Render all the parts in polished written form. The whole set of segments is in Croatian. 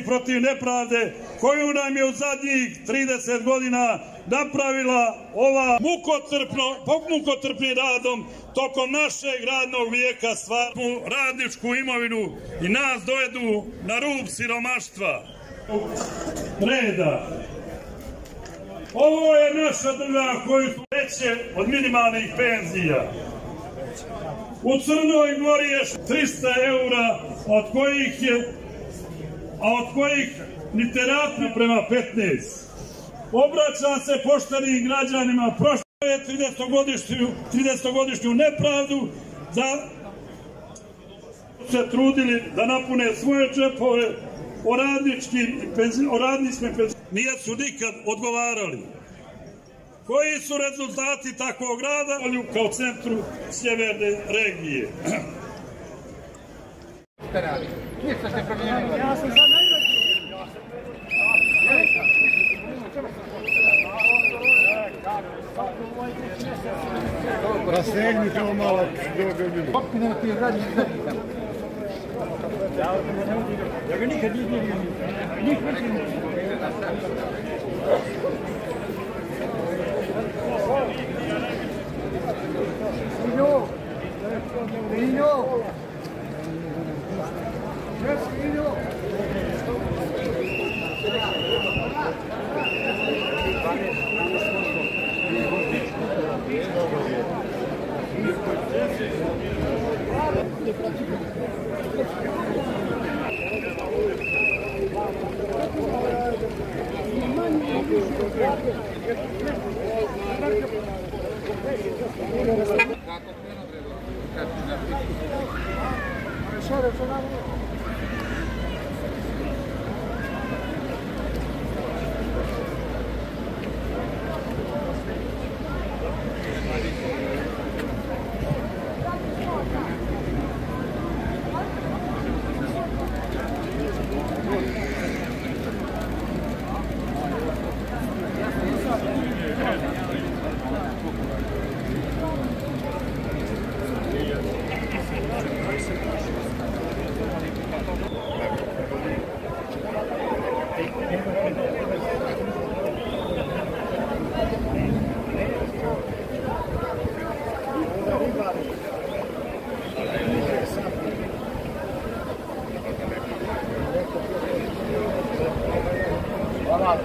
protiv nepravde koju nam je u zadnjih 30 godina napravila ova mukotrpnim radom tokom našeg radnog vijeka stvarnu radničku imovinu i nas dovedu na rub siromaštva. Reda. Ovo je naša država koju su veće od minimalnih penzija. U Crnoj Gori je 300 eura, od kojih ni terapija prema 15. Obraćam se poštenim građanima, prošlo je 30-godišnju nepravdu da se trudili da napune svoje džepove o radničkim penzijama, nisu nikad odgovarali. Koji su rezultati takvog rada kao centru sjeverne regije? Ja sam sad najveći. Rastegni to malo dobro. Popine ti radi tamo. Ja ga nikad nije vidio.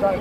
Dai,